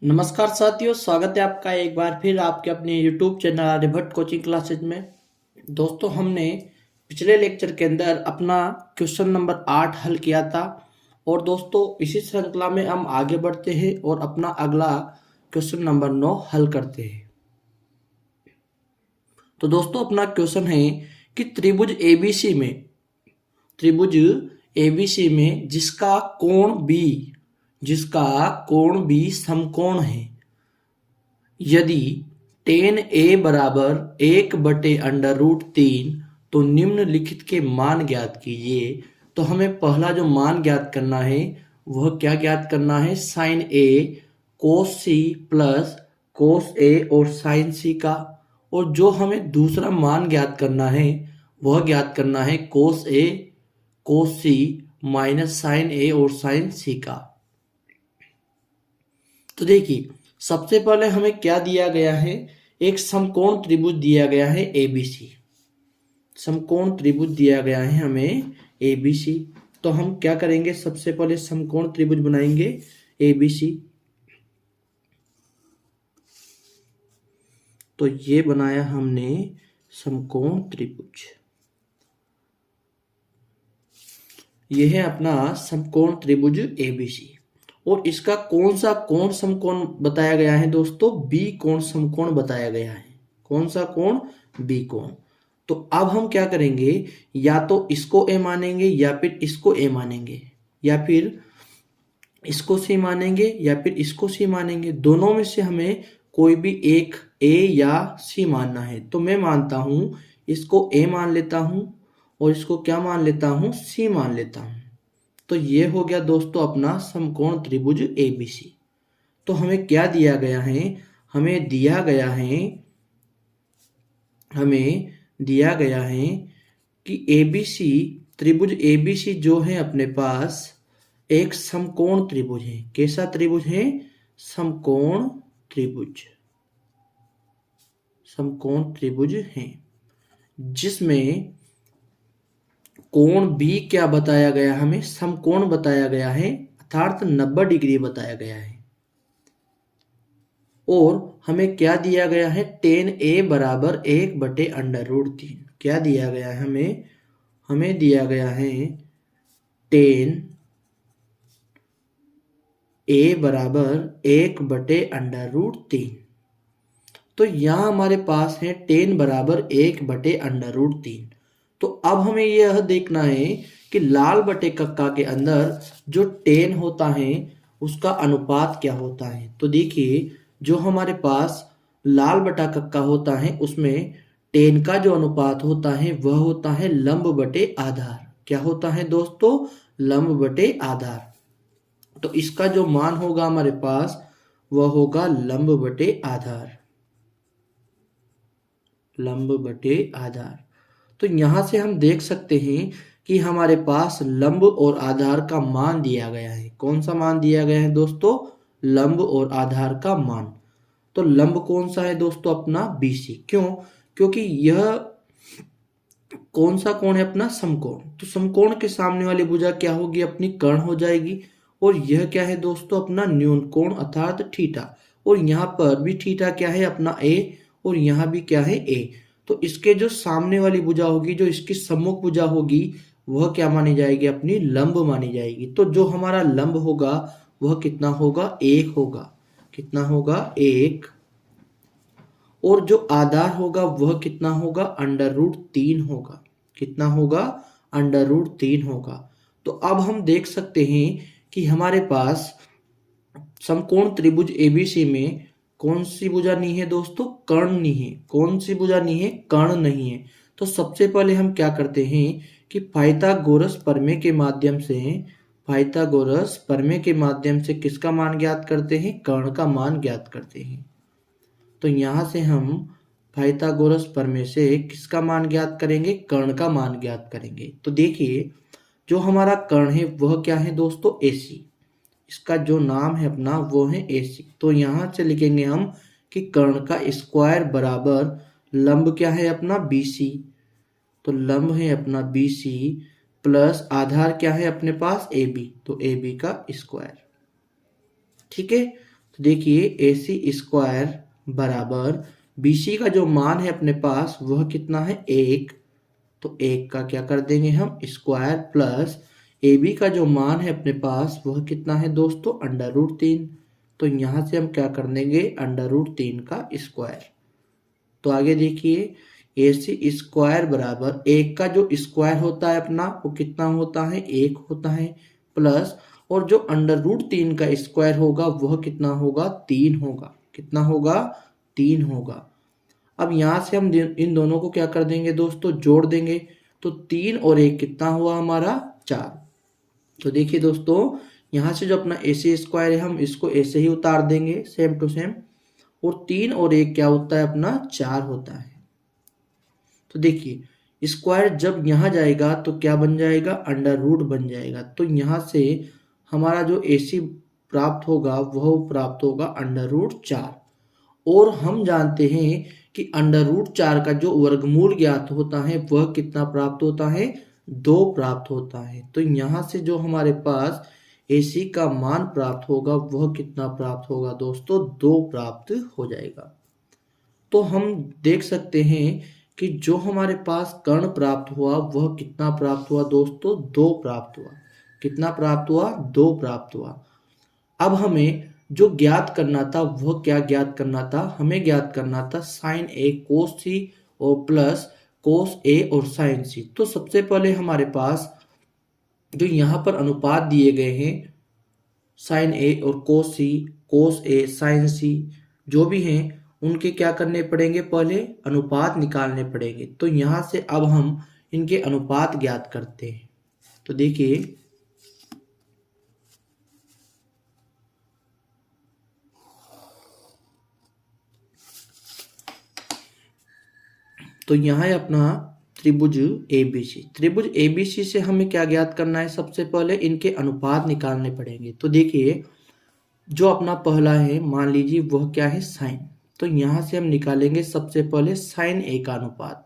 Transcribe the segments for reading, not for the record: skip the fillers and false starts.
नमस्कार साथियों, स्वागत है आपका एक बार फिर आपके अपने YouTube channel Aryabhatta coaching classes में। दोस्तों, हमने पिछले लेक्चर के अंदर अपना क्वेश्चन नंबर 8 हल किया था और दोस्तों इसी श्रृंखला में हम आगे बढ़ते हैं और अपना अगला क्वेश्चन नंबर 9 हल करते हैं। तो दोस्तों, अपना क्वेश्चन है कि त्रिभुज एबीसी में जिसका कोण बी समकोण है, यदि tan a बराबर 1/√3 तो निम्नलिखित के मान ज्ञात कीजिए। तो हमें पहला जो मान ज्ञात करना है वह क्या ज्ञात करना है, sin a cos c plus cos a और sin c का। और जो हमें दूसरा मान ज्ञात करना है वह ज्ञात करना है cos a cos c minus sin a और sin c का। तो देखिए, सबसे पहले हमें क्या दिया गया है, एक समकोण त्रिभुज दिया गया है एबीसी। समकोण त्रिभुज दिया गया है हमें एबीसी। तो हम क्या करेंगे, सबसे पहले समकोण त्रिभुज बनाएंगे एबीसी। तो ये बनाया हमने समकोण त्रिभुज, ये है अपना समकोण त्रिभुज एबीसी। और इसका कौन सा कोण समकोण बताया गया है दोस्तों, बी कोण समकोण बताया गया है। कौन सा कोण, बी कोण। तो अब हम क्या करेंगे, या तो इसको ए मानेंगे या फिर इसको ए मानेंगे, या फिर इसको सी मानेंगे या फिर इसको सी मानेंगे। दोनों में से हमें कोई भी एक ए या सी मानना है। तो मैं मानता हूं, इसको ए मान लेता हूं और इसको क्या मान लेता हूं, सी मान लेता हूं। तो ये हो गया दोस्तों अपना समकोण त्रिभुज एबीसी। तो हमें क्या दिया गया है, हमें दिया गया है कि एबीसी त्रिभुज एबीसी जो है अपने पास एक समकोण त्रिभुज है। कैसा त्रिभुज है, समकोण त्रिभुज। समकोण त्रिभुज है जिसमें कोण बी क्या बताया गया, हमें समकोण बताया गया है, अर्थात 90 डिग्री बताया गया है। और हमें क्या दिया गया है, tan a बराबर 1/√3। क्या दिया गया है हमें दिया गया है tan a बराबर 1/√3। तो यहां हमारे पास है tan बराबर 1/√3। तो अब हमें यह देखना है कि लाल बटे कक्का के अंदर जो tan होता है उसका अनुपात क्या होता है। तो देखिए, जो हमारे पास लाल बटा कक्का होता है उसमें tan का जो अनुपात होता है वह होता है लंब बटे आधार। क्या होता है दोस्तों, लंब बटे आधार। तो इसका जो मान होगा हमारे पास वह होगा लंब बटे आधार। लंब बटे आधार। तो यहां से हम देख सकते हैं कि हमारे पास लंब और आधार का मान दिया गया है। कौन सा मान दिया गया है दोस्तों, लंब और आधार का मान। तो लंब कौन सा है दोस्तों, अपना बीसी। क्यों, क्योंकि यह कौन सा कोण है, अपना समकोण। तो समकोण के सामने वाली भुजा क्या होगी, अपनी कर्ण हो जाएगी। और यह क्या है दोस्तों, अपना न्यून कोण अर्थात थीटा। और यहाँ पर भी थीटा क्या है, अपना ए। और यहाँ भी क्या है, ए। तो इसके जो सामने वाली भुजा होगी, जो इसकी सम्मुख भुजा होगी, वह क्या मानी जाएगी, अपनी लंब मानी जाएगी। तो जो हमारा लंब होगा वह कितना होगा, 1 होगा। कितना होगा, 1। और जो आधार होगा वह कितना होगा, √3 होगा। कितना होगा, √3 होगा। तो अब हम देख सकते हैं कि हमारे पास समकोण त्रिभुज एबीसी में कौन सी भुजा नहीं है दोस्तों, कर्ण नहीं है। कौन सी भुजा नहीं है, कर्ण नहीं है। तो सबसे पहले हम क्या करते हैं कि पाइथागोरस प्रमेय के माध्यम से किसका मान ज्ञात करते हैं, कर्ण का मान ज्ञात करते हैं। तो यहां से हम पाइथागोरस प्रमेय से किसका मान ज्ञात करेंगे, कर्ण का मान ज्ञात करेंगे। तो देखिए, जो हमारा कर्ण है वह क्या है दोस्तों, एसी। इसका जो नाम है अपना वो है एसी। तो यहां से लिखेंगे हम कि कर्ण का स्क्वायर बराबर लंब क्या है, अपना बीसी। तो लंब है अपना बीसी प्लस आधार क्या है अपने पास, ए बी। तो ए बी का स्क्वायर। ठीक है। तो देखिए AC स्क्वायर बराबर BC का जो मान है अपने पास वह कितना है 1, तो 1 का क्या कर देंगे हम स्क्वायर प्लस AB का जो मान है अपने पास वह कितना है दोस्तों √3, तो यहाँ से हम क्या कर देंगे √3 का स्क्वायर। तो आगे देखिए AC स्क्वायर बराबर 1 का जो स्क्वायर होता है अपना वो कितना होता है 1 होता है, प्लस और जो √3 का स्क्वायर होगा वह कितना होगा 3 होगा, कितना होगा 3 होगा। अब यहाँ से हम इन दोनों को क्या कर देंगे दोस्तों जोड़ देंगे, तो 3 और 1 कितना हुआ हमारा 4। तो देखिए दोस्तों यहाँ से जो अपना AC स्क्वायर है हम इसको ऐसे ही उतार देंगे सेम टू सेम, और 3 और 1 क्या होता है अपना 4 होता है। तो देखिए स्क्वायर जब यहाँ जाएगा तो क्या बन जाएगा √ बन जाएगा, तो यहाँ से हमारा जो AC प्राप्त होगा वह प्राप्त होगा √4, और हम जानते हैं कि √4 का जो वर्गमूल ज्ञात होता है वह कितना प्राप्त होता है 2 प्राप्त होता है। तो यहाँ से जो हमारे पास AC का मान प्राप्त होगा वह कितना प्राप्त होगा दोस्तों 2 प्राप्त हो जाएगा। तो हम देख सकते हैं कि जो हमारे पास कर्ण प्राप्त हुआ वह कितना प्राप्त हुआ दोस्तों 2 प्राप्त हुआ, कितना प्राप्त हुआ 2 प्राप्त हुआ। अब हमें जो ज्ञात करना था वह क्या ज्ञात करना था, हमें ज्ञात करना था sin A cos C और प्लस cos A और sin C। तो सबसे पहले हमारे पास जो यहाँ पर अनुपात दिए गए हैं sin A और cos A sin C जो भी हैं उनके क्या करने पड़ेंगे पहले अनुपात निकालने पड़ेंगे। तो यहाँ से अब हम इनके अनुपात ज्ञात करते हैं। तो देखिए तो यहाँ है अपना त्रिभुज ABC। त्रिभुज ABC से हमें क्या ज्ञात करना है, सबसे पहले इनके अनुपात निकालने पड़ेंगे। तो देखिए जो अपना पहला है मान लीजिए वह क्या है साइन, तो यहाँ से हम निकालेंगे सबसे पहले sin A का अनुपात,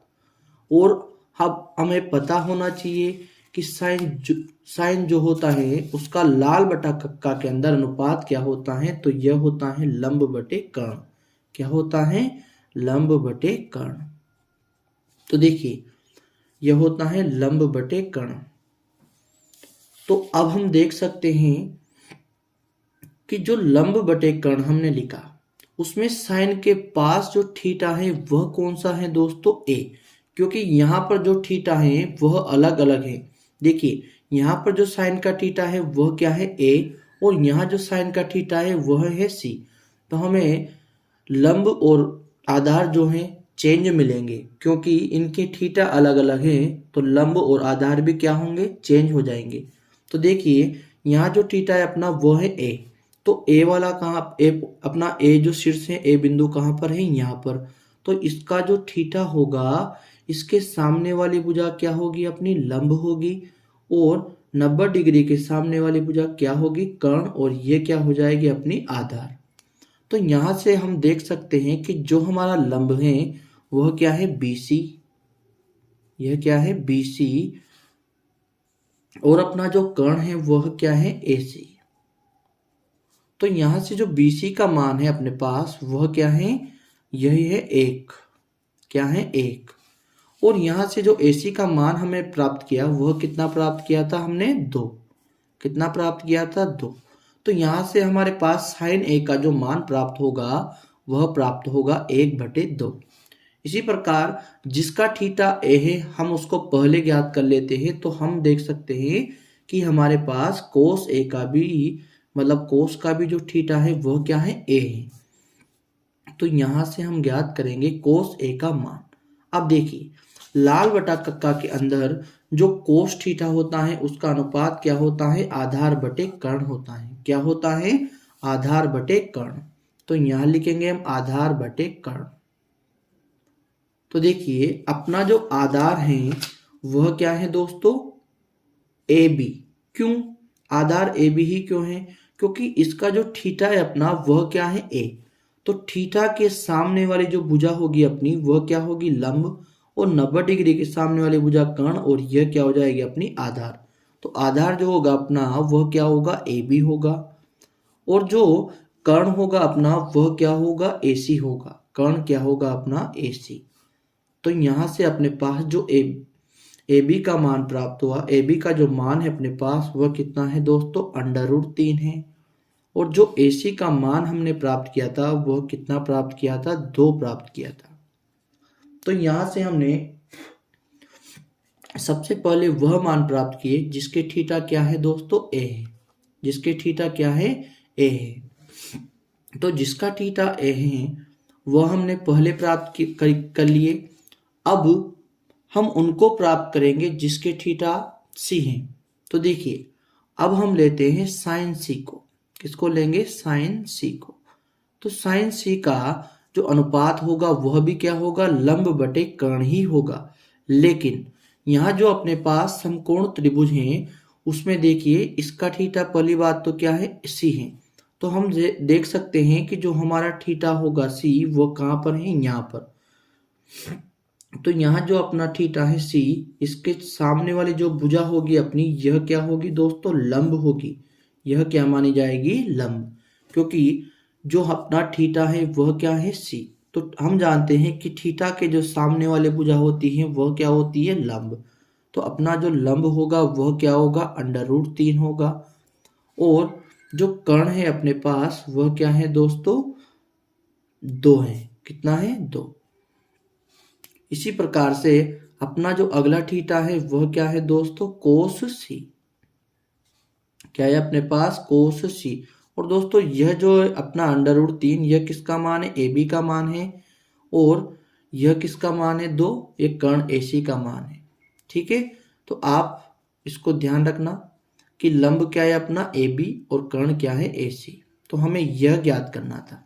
और अब हमें पता होना चाहिए कि साइन जो होता है उसका लाल बटा कक्का के अंदर अनुपात क्या होता है, तो यह होता है लंब बटे कर्ण। क्या होता है लंब बटे कर्ण। तो देखिए यह होता है लंब बटे कर्ण। तो अब हम देख सकते हैं कि जो लंब बटे कर्ण हमने लिखा उसमें साइन के पास जो थीटा है वह कौन सा है दोस्तों A, क्योंकि यहाँ पर जो थीटा है वह अलग अलग है। देखिए यहाँ पर जो साइन का थीटा है वह क्या है A, और यहाँ जो साइन का थीटा है वह है C। तो हमें लंब और आधार जो है चेंज मिलेंगे, क्योंकि इनके थीटा अलग अलग हैं तो लंब और आधार भी क्या होंगे चेंज हो जाएंगे। तो देखिए यहाँ जो थीटा है अपना वो है A, तो A वाला कहाँ अपना A जो शीर्ष है A बिंदु कहाँ पर है यहाँ पर, तो इसका जो थीटा होगा इसके सामने वाली भुजा क्या होगी अपनी लंब होगी, और 90 डिग्री के सामने वाली भुजा क्या होगी कर्ण, और ये क्या हो जाएगी अपनी आधार। तो यहाँ से हम देख सकते हैं कि जो हमारा लंब है वह क्या है BC, यह क्या है BC, और अपना जो कर्ण है वह क्या है AC। तो यहाँ से जो BC का मान है अपने पास वह क्या है यही है 1, क्या है 1, और यहाँ से जो AC का मान हमें प्राप्त किया वह कितना प्राप्त किया था हमने 2, कितना प्राप्त किया था 2। तो यहाँ से हमारे पास sin A का जो मान प्राप्त होगा वह प्राप्त होगा 1/2। इसी प्रकार जिसका थीटा A है हम उसको पहले ज्ञात कर लेते हैं, तो हम देख सकते हैं कि हमारे पास cos A का भी मतलब cos का भी जो थीटा है वह क्या है A है। तो यहाँ से हम ज्ञात करेंगे cos A का मान। अब देखिए लाल बटा कक्का के अंदर जो cos थीटा होता है उसका अनुपात क्या होता है आधार बटे कर्ण होता है। क्या होता है आधार बटे कर्ण। तो यहाँ लिखेंगे हम आधार बटे कर्ण। तो देखिए अपना जो आधार है वह क्या है दोस्तों AB। क्यों आधार AB ही क्यों है, क्योंकि इसका जो थीटा है अपना वह क्या है A, तो थीटा के सामने वाली जो भुजा होगी अपनी वह क्या होगी लंब, और 90 डिग्री के सामने वाली भुजा कर्ण, और यह क्या हो जाएगी अपनी आधार। तो आधार जो होगा अपना वह क्या होगा AB होगा, और जो कर्ण होगा अपना वह क्या होगा, AC होगा। कर्ण क्या होगा अपना, AC। तो यहाँ से अपने पास जो AB का मान प्राप्त हुआ, AB का जो मान है अपने पास वह कितना है दोस्तों, √3 है। और जो AC का मान हमने प्राप्त किया था वह कितना प्राप्त किया था, 2 प्राप्त किया था। तो यहाँ से हमने सबसे पहले वह मान प्राप्त किए जिसके थीटा क्या है दोस्तों, A है। जिसके थीटा क्या है, A है। तो जिसका थीटा A है वह हमने पहले प्राप्त कर लिए। अब हम उनको प्राप्त करेंगे जिसके थीटा C है। तो देखिए अब हम लेते हैं साइन C को। किसको लेंगे, साइन C को। तो साइन C का जो अनुपात होगा वह भी क्या होगा, लंब बटे कर्ण ही होगा। लेकिन यहाँ जो अपने पास समकोण त्रिभुज हैं उसमें देखिए इसका थीटा पहली बात तो क्या है, C है। तो हम देख सकते हैं कि जो हमारा थीटा होगा C वो कहाँ पर है, यहाँ पर। तो यहाँ जो अपना थीटा है C, इसके सामने वाली जो भुजा होगी अपनी, यह क्या होगी दोस्तों, लंब होगी। यह क्या मानी जाएगी, लंब। क्योंकि जो अपना थीटा है वह क्या है, C। तो हम जानते हैं कि थीटा के जो सामने वाले भुजा होती है वह क्या होती है, लंब। तो अपना जो लंब होगा वह क्या होगा, √3 होगा। और जो कर्ण है अपने पास वह क्या है दोस्तों, 2 है। कितना है, 2। इसी प्रकार से अपना जो अगला थीटा है वह क्या है दोस्तों, कोस C। क्या है अपने पास, कोस C। और दोस्तों यह जो अपना √3 यह किसका मान है, AB का मान है। और यह किसका मान है, 2, एक कर्ण AC का मान है। ठीक है, तो आप इसको ध्यान रखना कि लंब क्या है अपना, AB, और कर्ण क्या है, AC। तो हमें यह ज्ञात करना था,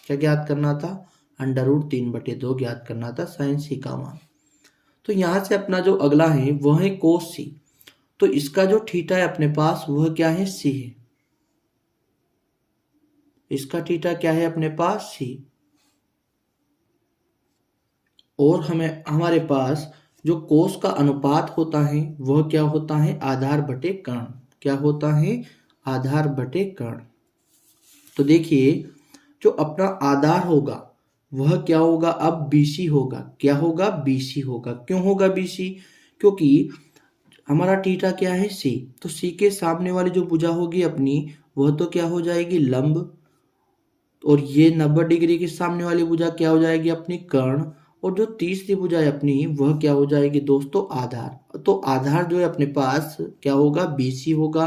क्या ज्ञात करना था, √3/2 ज्ञात करना था, साइन C का मान। तो यहाँ से अपना जो अगला है वह है कोस C। तो इसका जो थीटा है अपने पास वह क्या है, C है। इसका थीटा क्या है अपने पास, C। और हमें हमारे पास जो कोस का अनुपात होता है वह क्या होता है, आधार बटे कर्ण। क्या होता है, आधार बटे कर्ण। तो देखिए जो अपना आधार होगा वह क्या होगा, अब BC होगा। क्या होगा, BC होगा। क्यों होगा BC, क्योंकि हमारा थीटा क्या है, C। तो C के सामने वाली जो भुजा होगी अपनी वह तो क्या हो जाएगी, लंब। और ये 90 डिग्री के सामने वाली भुजा क्या हो जाएगी, अपनी कर्ण। और जो तीसरी भुजा है अपनी वह क्या हो जाएगी दोस्तों, आधार। तो आधार जो है अपने पास क्या होगा, BC होगा।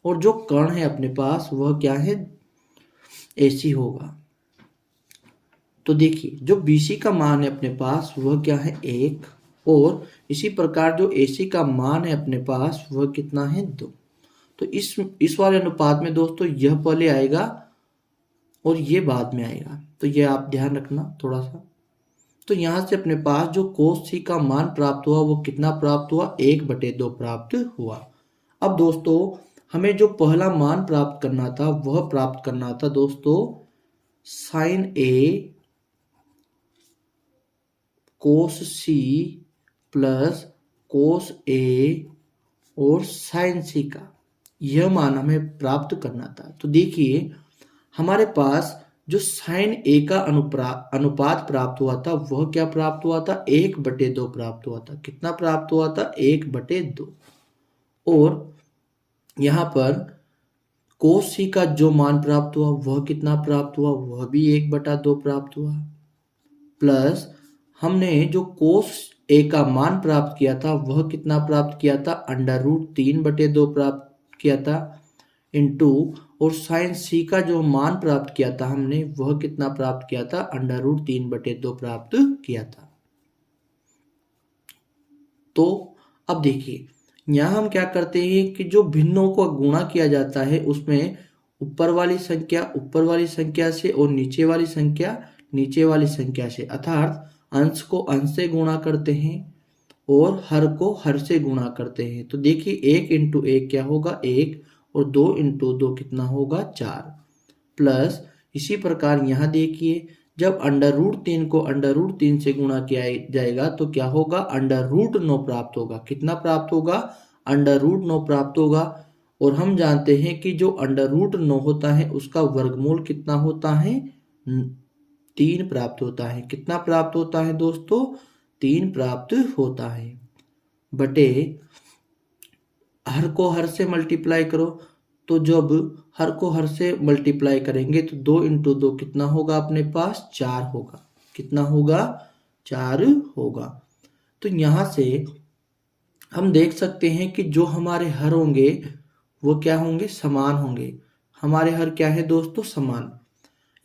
और जो कर्ण है अपने पास वह क्या है, AC होगा। तो देखिए जो BC का मान है अपने पास वह क्या है, 1। और इसी प्रकार जो AC का मान है अपने पास वह कितना है, 2। तो इस वाले अनुपात में दोस्तों यह पहले आएगा और ये बाद में आएगा। तो ये आप ध्यान रखना थोड़ा सा। तो यहाँ से अपने पास जो कोस C का मान प्राप्त हुआ वो कितना प्राप्त हुआ, 1/2 प्राप्त हुआ। अब दोस्तों हमें जो पहला मान प्राप्त करना था वह प्राप्त करना था दोस्तों sine A cos C plus cos A और साइन C का, यह मान हमें प्राप्त करना था। तो देखिए हमारे पास जो साइन A का अनुपात प्राप्त हुआ था वह क्या प्राप्त हुआ था, 1/2 प्राप्त हुआ था। कितना प्राप्त हुआ था, 1/2। और यहाँ पर कोस C का जो मान प्राप्त हुआ वह कितना प्राप्त हुआ, वह भी 1/2 प्राप्त हुआ। प्लस हमने जो कोस A का मान प्राप्त किया था वह कितना प्राप्त किया था, √3/2 प्राप्त किया था। इंटू और साइन C का जो मान प्राप्त किया था हमने वह कितना प्राप्त किया था, √3/2 प्राप्त किया था। तो अब देखिए यहाँ हम क्या करते हैं कि जो भिन्नों को गुणा किया जाता है उसमें ऊपर वाली संख्या से और नीचे वाली संख्या से, अर्थात अंश को अंश से गुणा करते हैं और हर को हर से गुणा करते हैं। तो देखिए 1 × 1 क्या होगा, 1, और 2 × 2 कितना होगा, 4। प्लस इसी प्रकार यहाँ देखिए जब √3 को √3 से गुणा किया जाएगा तो क्या होगा, √9 प्राप्त होगा। कितना प्राप्त होगा, √9 प्राप्त होगा। और हम जानते हैं कि जो अंडर रूट 9 होता है उसका वर्गमूल कितना होता है, 3 प्राप्त होता है। कितना प्राप्त होता है दोस्तों, 3 प्राप्त होता है। बटे हर को हर से मल्टीप्लाई करो, तो जब हर को हर से मल्टीप्लाई करेंगे तो 2 इंटू 2 कितना होगा अपने पास, 4 होगा। कितना होगा, 4 होगा। तो यहाँ से हम देख सकते हैं कि जो हमारे हर होंगे वो क्या होंगे, समान होंगे। हमारे हर क्या है दोस्तों, समान।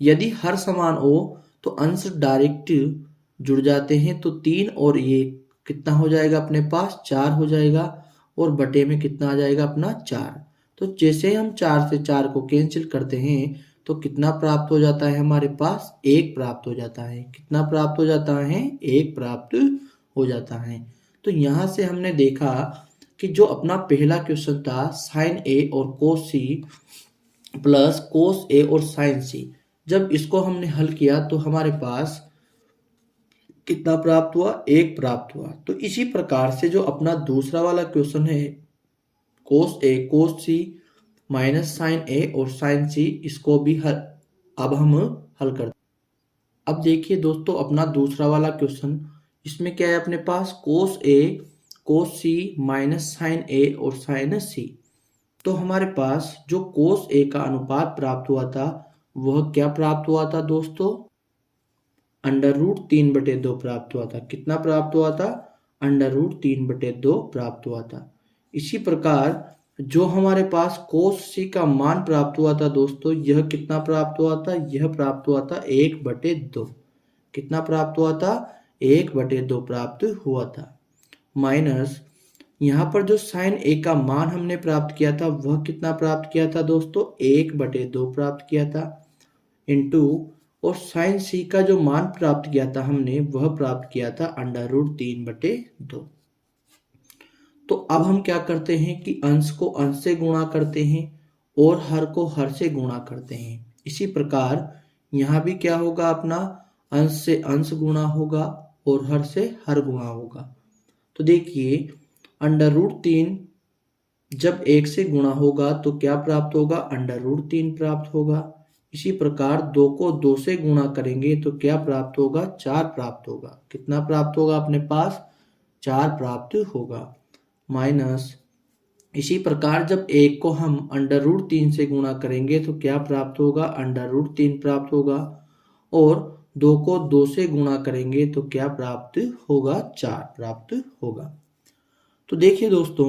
यदि हर समान हो तो अंश डायरेक्ट जुड़ जाते हैं, तो 3 और ये कितना हो जाएगा अपने पास, 4 हो जाएगा। और बटे में कितना आ जाएगा अपना, 4। तो जैसे हम 4 से 4 को कैंसिल करते हैं तो कितना प्राप्त हो जाता है हमारे पास, 1 प्राप्त हो जाता है। कितना प्राप्त हो जाता है, 1 प्राप्त हो जाता है। तो यहाँ से हमने देखा कि जो अपना पहला क्वेश्चन था साइन ए और कोस सी प्लस कोस ए और साइन सी, जब इसको हमने हल किया तो हमारे पास कितना प्राप्त हुआ, 1 प्राप्त हुआ। तो इसी प्रकार से जो अपना दूसरा वाला क्वेश्चन है कोस ए कोस सी माइनस साइन ए और साइन सी, इसको भी अब हम हल करते हैं। अब देखिए दोस्तों अपना दूसरा वाला क्वेश्चन, इसमें क्या है अपने पास, कोस ए कोस सी माइनस साइन ए और साइन सी। तो हमारे पास जो कोस ए का अनुपात प्राप्त हुआ था वह क्या प्राप्त हुआ था दोस्तों, अंडर रूट 3/2 प्राप्त हुआ था। कितना प्राप्त हुआ था, अंडर रूट 3/2 प्राप्त हुआ था। इसी प्रकार जो हमारे पास कोस सी का मान प्राप्त हुआ था दोस्तों, यह कितना प्राप्त हुआ था, यह प्राप्त हुआ था 1/2। कितना प्राप्त हुआ था, 1/2 प्राप्त हुआ था। माइनस यहाँ पर जो साइन ए का मान हमने प्राप्त किया था वह कितना प्राप्त किया था दोस्तों, 1/2 प्राप्त किया था। इंटू और साइन सी का जो मान प्राप्त किया था हमने वह प्राप्त किया था अंडर रूट 3/2। तो अब हम क्या करते हैं कि अंश को अंश से गुणा करते हैं और हर को हर से गुणा करते हैं। इसी प्रकार यहाँ भी क्या होगा अपना, अंश से अंश गुणा होगा और हर से हर गुणा होगा। तो देखिए अंडर रूट 3 जब 1 से गुणा होगा तो क्या प्राप्त होगा, अंडर रूट 3 प्राप्त होगा। इसी प्रकार 2 को 2 से गुणा करेंगे तो क्या प्राप्त होगा, 4 प्राप्त होगा। कितना प्राप्त होगा अपने पास, 4 प्राप्त होगा। माइनस इसी प्रकार जब 1 को हम अंडर रूट 3 से गुणा करेंगे तो क्या प्राप्त होगा, अंडर रूट 3 प्राप्त होगा। और 2 को 2 से गुणा करेंगे तो क्या प्राप्त होगा, 4 प्राप्त होगा। तो देखिए दोस्तों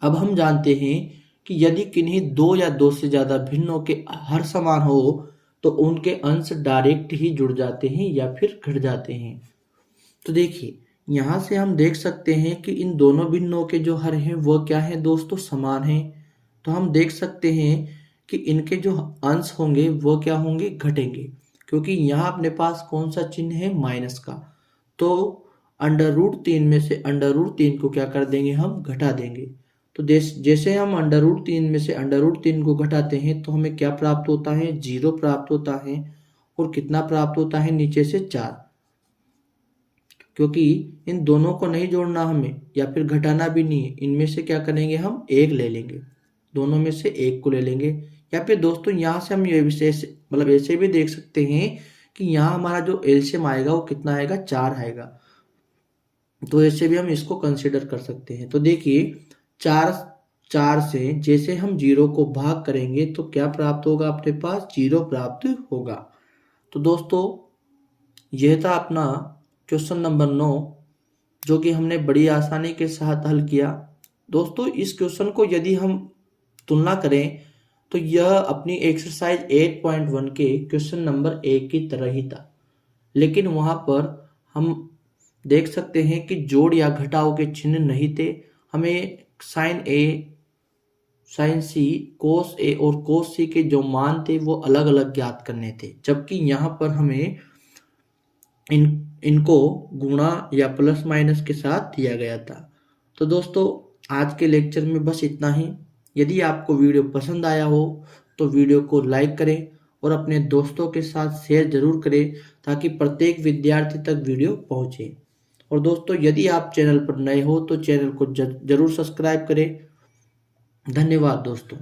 अब हम जानते हैं कि यदि किन्हीं 2 या 2 से ज्यादा भिन्नों के हर समान हो तो उनके अंश डायरेक्ट ही जुड़ जाते हैं या फिर घट जाते हैं। तो देखिए यहाँ से हम देख सकते हैं कि इन दोनों भिन्नों के जो हर हैं वो क्या है दोस्तों, समान हैं। तो हम देख सकते हैं कि इनके जो अंश होंगे वो क्या होंगे, घटेंगे, क्योंकि यहाँ अपने पास कौन सा चिन्ह है, माइनस का। तो अंडर रूट 3 में से अंडर रूट 3 को क्या कर देंगे, हम घटा देंगे। तो जैसे हम अंडर रूट 3 में से अंडर रूट 3 को घटाते हैं तो हमें क्या प्राप्त होता है, 0 प्राप्त होता है। और कितना प्राप्त होता है, नीचे से 4, क्योंकि इन दोनों को नहीं जोड़ना हमें या फिर घटाना भी नहीं है। इनमें से क्या करेंगे, हम 1 ले लेंगे, दोनों में से 1 को ले लेंगे। या फिर दोस्तों यहाँ से हम ये विशेष मतलब ऐसे भी देख सकते हैं कि यहाँ हमारा जो एलसीएम आएगा वो कितना आएगा, 4 आएगा। तो ऐसे भी हम इसको कंसिडर कर सकते हैं। तो देखिए 4 से जैसे हम 0 को भाग करेंगे तो क्या प्राप्त होगा अपने पास, 0 प्राप्त होगा। तो दोस्तों यह था अपना क्वेश्चन नंबर 9 जो कि हमने बड़ी आसानी के साथ हल किया। दोस्तों इस क्वेश्चन को यदि हम तुलना करें तो यह अपनी एक्सरसाइज 8.1 के क्वेश्चन नंबर 1 की तरह ही था, लेकिन वहां पर हम देख सकते हैं कि जोड़ या घटाव के चिन्ह नहीं थे। हमें साइन ए साइन सी कोस ए और कोस सी के जो मान थे वो अलग अलग ज्ञात करने थे, जबकि यहाँ पर हमें इनको गुणा या प्लस माइनस के साथ दिया गया था। तो दोस्तों आज के लेक्चर में बस इतना ही। यदि आपको वीडियो पसंद आया हो तो वीडियो को लाइक करें और अपने दोस्तों के साथ शेयर जरूर करें ताकि प्रत्येक विद्यार्थी तक वीडियो पहुंचे। और दोस्तों यदि आप चैनल पर नए हो तो चैनल को जरूर सब्सक्राइब करें। धन्यवाद दोस्तों।